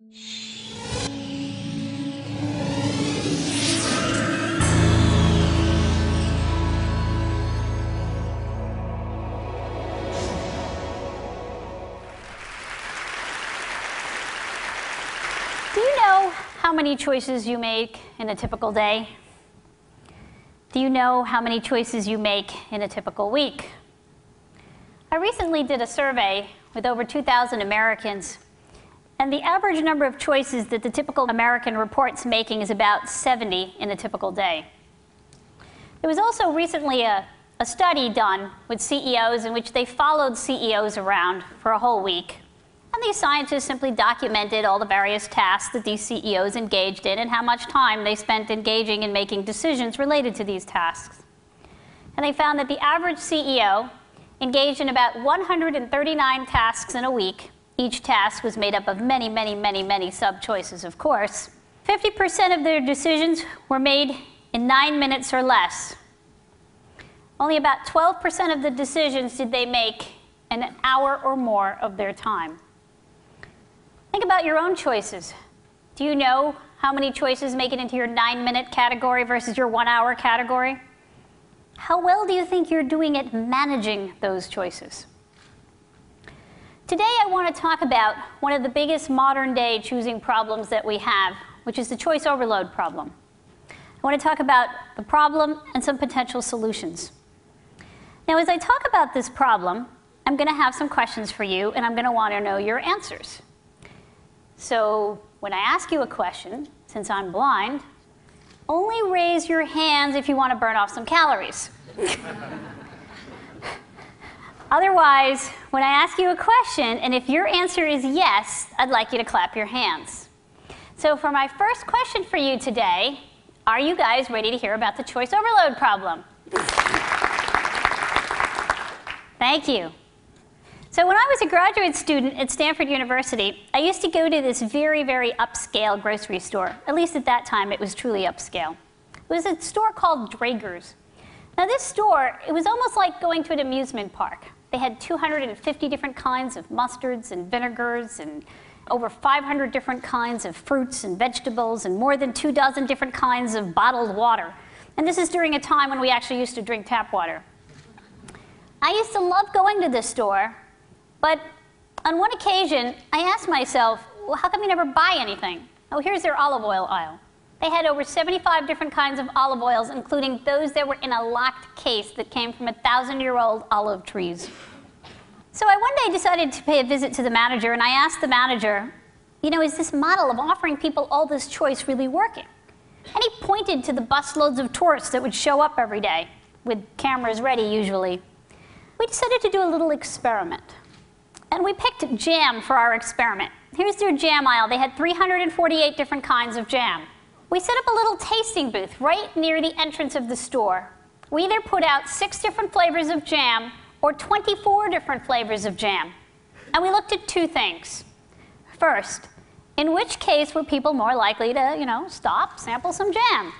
Do you know how many choices you make in a typical day? Do you know how many choices you make in a typical week? I recently did a survey with over 2,000 Americans, and the average number of choices that the typical American reports making is about 70 in a typical day. There was also recently a study done with CEOs in which they followed CEOs around for a whole week. And these scientists simply documented all the various tasks that these CEOs engaged in and how much time they spent engaging in making decisions related to these tasks. And they found that the average CEO engaged in about 139 tasks in a week. Each task was made up of many sub-choices, of course. 50% of their decisions were made in 9 minutes or less. Only about 12% of the decisions did they make in an hour or more of their time. Think about your own choices. Do you know how many choices make it into your 9-minute category versus your 1-hour category? How well do you think you're doing at managing those choices? Today I want to talk about one of the biggest modern-day choosing problems that we have, which is the choice overload problem. I want to talk about the problem and some potential solutions. Now, as I talk about this problem, I'm going to have some questions for you, and I'm going to want to know your answers. So when I ask you a question, since I'm blind, only raise your hands if you want to burn off some calories. Otherwise, when I ask you a question, and if your answer is yes, I'd like you to clap your hands. So for my first question for you today, are you guys ready to hear about the choice overload problem? Thank you. So when I was a graduate student at Stanford University, I used to go to this very upscale grocery store. At least at that time, it was truly upscale. It was a store called Draeger's. Now this store, it was almost like going to an amusement park. They had 250 different kinds of mustards and vinegars and over 500 different kinds of fruits and vegetables and more than 24 different kinds of bottled water. And this is during a time when we actually used to drink tap water. I used to love going to this store, but on one occasion, I asked myself, well, how come you never buy anything? Oh, here's their olive oil aisle. They had over 75 different kinds of olive oils, including those that were in a locked case that came from 1,000-year-old olive trees. So I one day decided to pay a visit to the manager, and I asked the manager, you know, is this model of offering people all this choice really working? And he pointed to the busloads of tourists that would show up every day, with cameras ready usually. We decided to do a little experiment. And we picked jam for our experiment. Here's their jam aisle. They had 348 different kinds of jam. We set up a little tasting booth right near the entrance of the store. We either put out 6 different flavors of jam or 24 different flavors of jam. And we looked at 2 things. First, in which case were people more likely to, stop, sample some jam?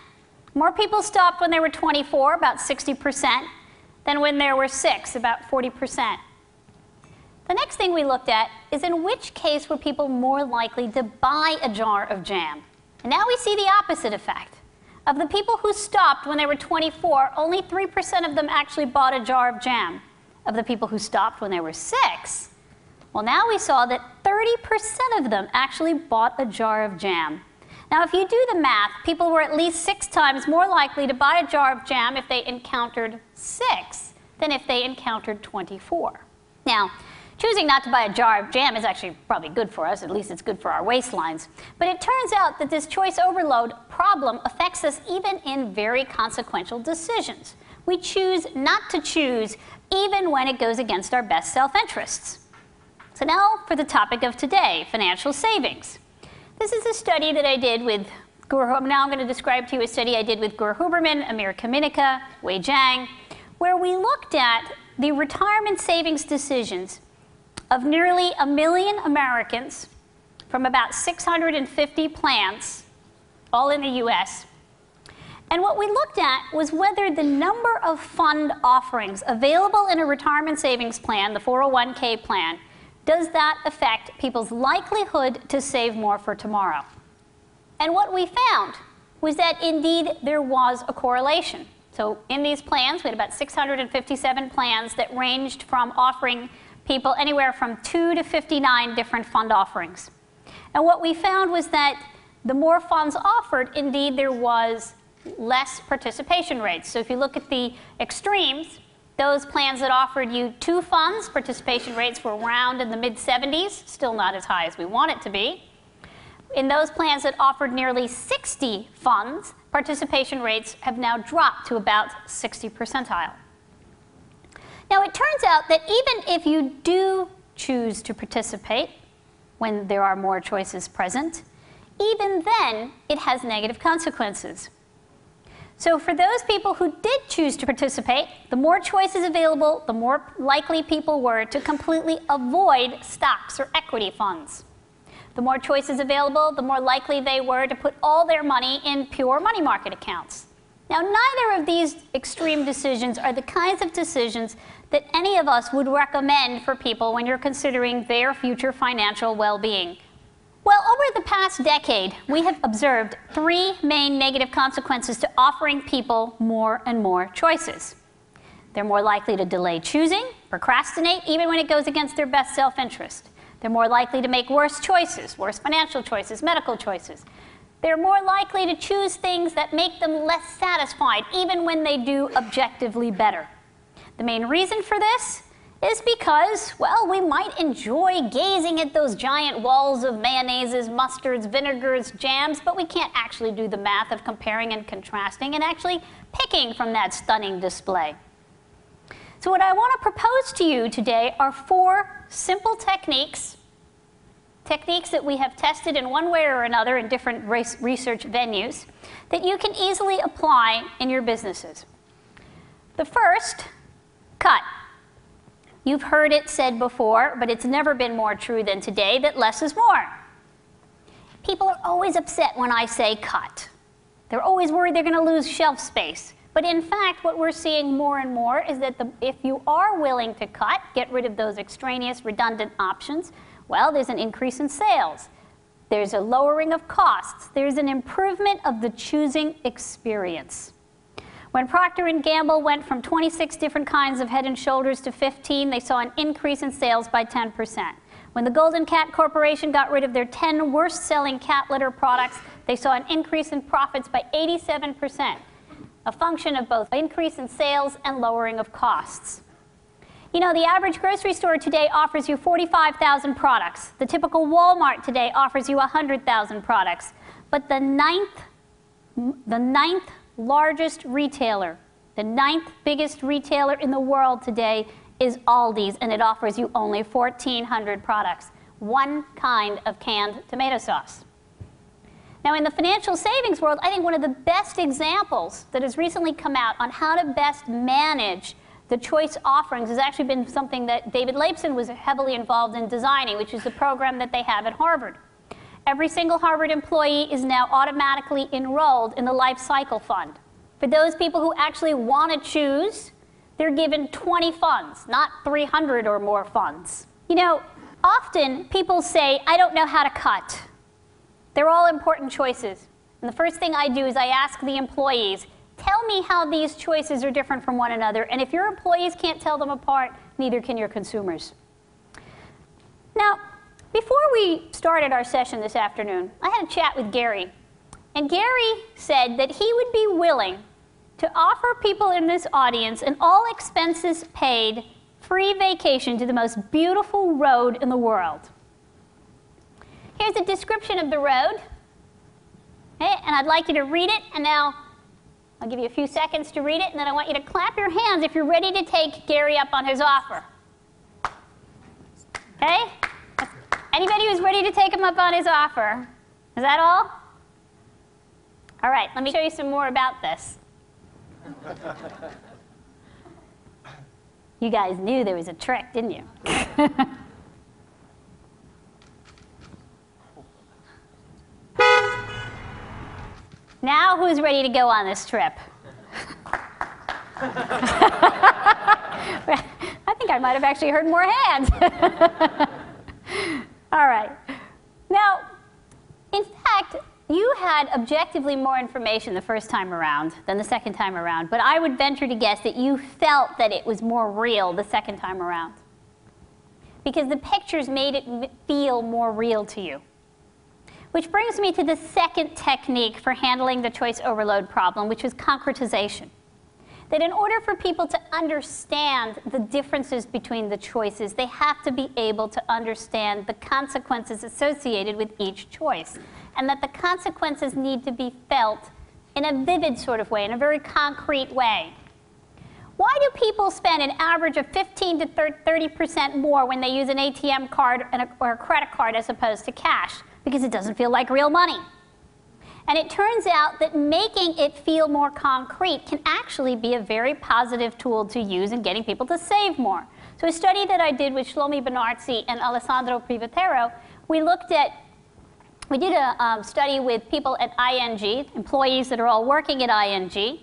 More people stopped when there were 24, about 60%, than when there were 6, about 40%. The next thing we looked at is in which case were people more likely to buy a jar of jam. And now we see the opposite effect. Of the people who stopped when there were 24, only 3% of them actually bought a jar of jam. Of the people who stopped when there were 6, well, now we saw that 30% of them actually bought a jar of jam. Now, if you do the math, people were at least 6 times more likely to buy a jar of jam if they encountered 6 than if they encountered 24. Now, choosing not to buy a jar of jam is actually probably good for us. At least it's good for our waistlines. But it turns out that this choice overload problem affects us even in very consequential decisions. We choose not to choose even when it goes against our best self-interests. So now for the topic of today, financial savings. This is a study that I did with now I'm going to describe to you a study I did with Gur Huberman, Amir Kaminica, Wei Zhang, where we looked at the retirement savings decisions of nearly 1 million Americans from about 650 plans, all in the US. And what we looked at was whether the number of fund offerings available in a retirement savings plan, the 401k plan, does that affect people's likelihood to save more for tomorrow? And what we found was that indeed there was a correlation. So in these plans, we had about 657 plans that ranged from offering people anywhere from 2 to 59 different fund offerings. And what we found was that the more funds offered, indeed there was less participation rates. So if you look at the extremes, those plans that offered you 2 funds, participation rates were around in the mid-70s, still not as high as we want it to be. In those plans that offered nearly 60 funds, participation rates have now dropped to about 60 percentile. Now, it turns out that even if you do choose to participate when there are more choices present, even then, it has negative consequences. So for those people who did choose to participate, the more choices available, the more likely people were to completely avoid stocks or equity funds. The more choices available, the more likely they were to put all their money in pure money market accounts. Now, neither of these extreme decisions are the kinds of decisions that any of us would recommend for people when you're considering their future financial well-being. Well, over the past decade, we have observed 3 main negative consequences to offering people more and more choices. They're more likely to delay choosing, procrastinate, even when it goes against their best self-interest. They're more likely to make worse choices, worse financial choices, medical choices. They're more likely to choose things that make them less satisfied, even when they do objectively better. The main reason for this is because, well, we might enjoy gazing at those giant walls of mayonnaises, mustards, vinegars, jams, but we can't actually do the math of comparing and contrasting and actually picking from that stunning display. So what I want to propose to you today are 4 simple techniques that we have tested in one way or another in different research venues that you can easily apply in your businesses. The first, cut. You've heard it said before, but it's never been more true than today, that less is more. People are always upset when I say cut. They're always worried they're going to lose shelf space. But in fact, what we're seeing more and more is that if you are willing to cut, get rid of those extraneous, redundant options, well, there's an increase in sales. There's a lowering of costs. There's an improvement of the choosing experience. When Procter & Gamble went from 26 different kinds of Head & Shoulders to 15, they saw an increase in sales by 10%. When the Golden Cat Corporation got rid of their 10 worst-selling cat litter products, they saw an increase in profits by 87%, a function of both increase in sales and lowering of costs. You know, the average grocery store today offers you 45,000 products. The typical Walmart today offers you 100,000 products. But the ninth largest retailer, the 9th biggest retailer in the world today is Aldi's, and it offers you only 1,400 products, 1 kind of canned tomato sauce. Now, in the financial savings world, I think one of the best examples that has recently come out on how to best manage the choice offerings has actually been something that David Leibson was heavily involved in designing, which is the program that they have at Harvard. Every single Harvard employee is now automatically enrolled in the Life Cycle Fund. For those people who actually want to choose, they're given 20 funds, not 300 or more funds. You know, often people say, I don't know how to cut. They're all important choices. And the first thing I do is I ask the employees, tell me how these choices are different from one another. And if your employees can't tell them apart, neither can your consumers. Now, before we started our session this afternoon, I had a chat with Gary. And Gary said that he would be willing to offer people in this audience an all-expenses paid free vacation to the most beautiful road in the world. Here's a description of the road. Okay, and I'd like you to read it, and now I'll give you a few seconds to read it, and then I want you to clap your hands if you're ready to take Gary up on his offer. Okay? Anybody who's ready to take him up on his offer? Is that all? All right, let me show you some more about this. You guys knew there was a trick, didn't you? Now who's ready to go on this trip? I think I might have actually heard more hands. you had objectively more information the first time around than the second time around, but I would venture to guess that you felt that it was more real the second time around, because the pictures made it feel more real to you. Which brings me to the second technique for handling the choice overload problem, which was concretization. That in order for people to understand the differences between the choices, they have to be able to understand the consequences associated with each choice, and that the consequences need to be felt in a vivid sort of way, in a very concrete way. Why do people spend an average of 15 to 30% more when they use an ATM card or a credit card as opposed to cash? Because it doesn't feel like real money. And it turns out that making it feel more concrete can actually be a very positive tool to use in getting people to save more. So a study that I did with Shlomi Benartzi and Alessandro Privatero, we did a study with people at ING, employees that are all working at ING.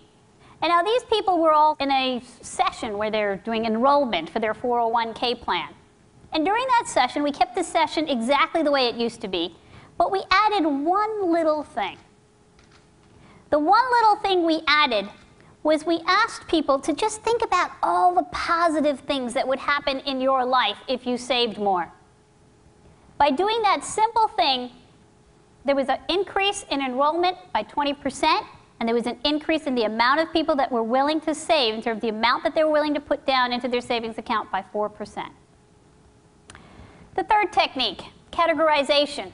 And now these people were all in a session where they're doing enrollment for their 401k plan. And during that session, we kept the session exactly the way it used to be, but we added one little thing. The one little thing we added was we asked people to just think about all the positive things that would happen in your life if you saved more. By doing that simple thing, there was an increase in enrollment by 20%, and there was an increase in the amount of people that were willing to save in terms of the amount that they were willing to put down into their savings account by 4%. The third technique, categorization.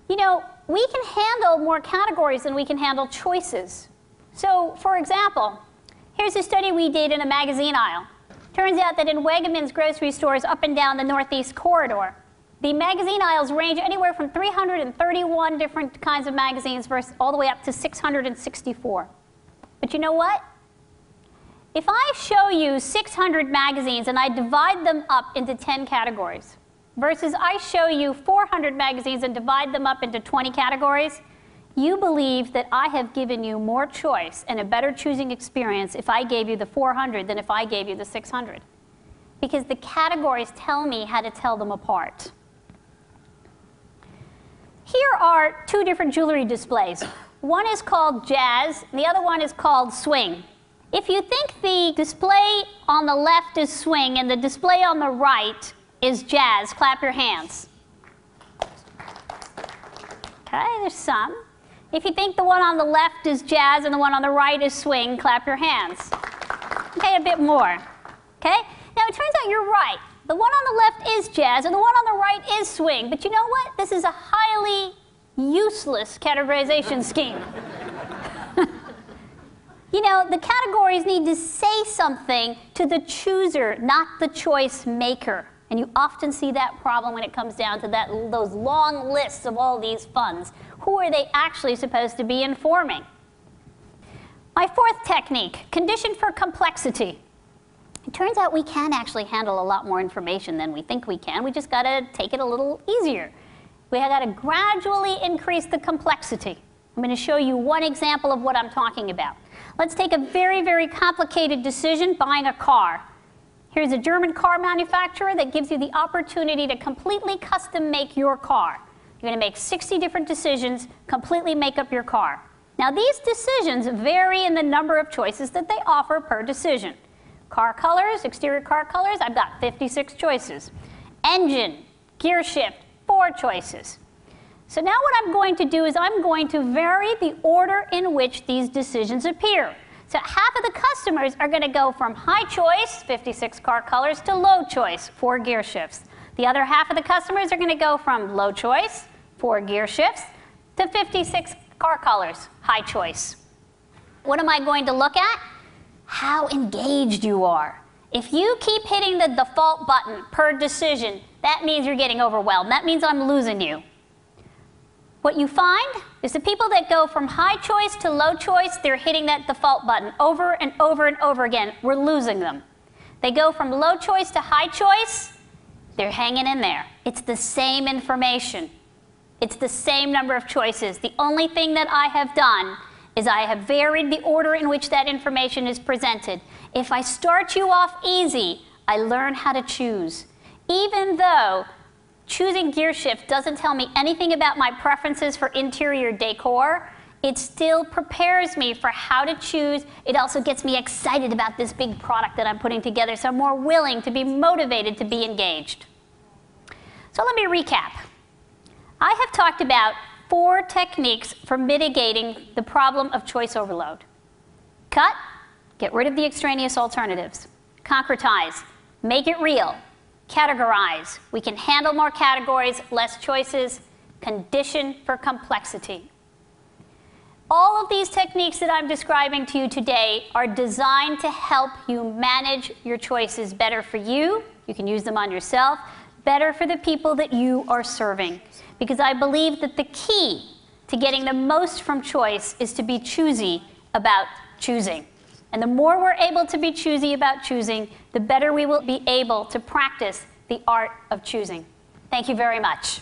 You know, we can handle more categories than we can handle choices. So, for example, here's a study we did in a magazine aisle. Turns out that in Wegmans grocery stores up and down the Northeast corridor, the magazine aisles range anywhere from 331 different kinds of magazines versus all the way up to 664. But you know what? If I show you 600 magazines and I divide them up into 10 categories, versus I show you 400 magazines and divide them up into 20 categories, you believe that I have given you more choice and a better choosing experience if I gave you the 400 than if I gave you the 600. Because the categories tell me how to tell them apart. Here are two different jewelry displays. One is called jazz, and the other one is called swing. If you think the display on the left is swing and the display on the right is jazz, clap your hands. Okay, there's some. If you think the one on the left is jazz and the one on the right is swing, clap your hands. Okay, a bit more. Okay? Now it turns out you're right. The one on the left is jazz and the one on the right is swing. But you know what? This is a highly useless categorization scheme. You know, the categories need to say something to the chooser, not the choice maker. And you often see that problem when it comes down to those long lists of all these funds. Who are they actually supposed to be informing? My fourth technique, condition for complexity. It turns out we can actually handle a lot more information than we think we can. We just got to take it a little easier. We have got to gradually increase the complexity. I'm going to show you one example of what I'm talking about. Let's take a very, very complicated decision, buying a car. Here's a German car manufacturer that gives you the opportunity to completely custom make your car. You're going to make 60 different decisions, completely make up your car. Now these decisions vary in the number of choices that they offer per decision. Car colors, exterior car colors, I've got 56 choices. Engine, gear shift, 4 choices. So now what I'm going to do is I'm going to vary the order in which these decisions appear. So half of the customers are going to go from high choice, 56 car colors, to low choice, 4 gear shifts. The other half of the customers are going to go from low choice, 4 gear shifts, to 56 car colors, high choice. What am I going to look at? How engaged you are. If you keep hitting the default button per decision, that means you're getting overwhelmed. That means I'm losing you. What you find is the people that go from high choice to low choice, they're hitting that default button over and over and over again. We're losing them. They go from low choice to high choice, they're hanging in there. It's the same information. It's the same number of choices. The only thing that I have done is I have varied the order in which that information is presented. If I start you off easy, I learn how to choose. Even though choosing gear shift doesn't tell me anything about my preferences for interior decor. It still prepares me for how to choose. It also gets me excited about this big product that I'm putting together, so I'm more willing to be motivated to be engaged. So let me recap. I have talked about 4 techniques for mitigating the problem of choice overload. Cut, get rid of the extraneous alternatives. Concretize, make it real. Categorize, we can handle more categories, less choices. Condition for complexity. All of these techniques that I'm describing to you today are designed to help you manage your choices better for you. You can use them on yourself. Better for the people that you are serving. Because I believe that the key to getting the most from choice is to be choosy about choosing. And the more we're able to be choosy about choosing, the better we will be able to practice the art of choosing. Thank you very much.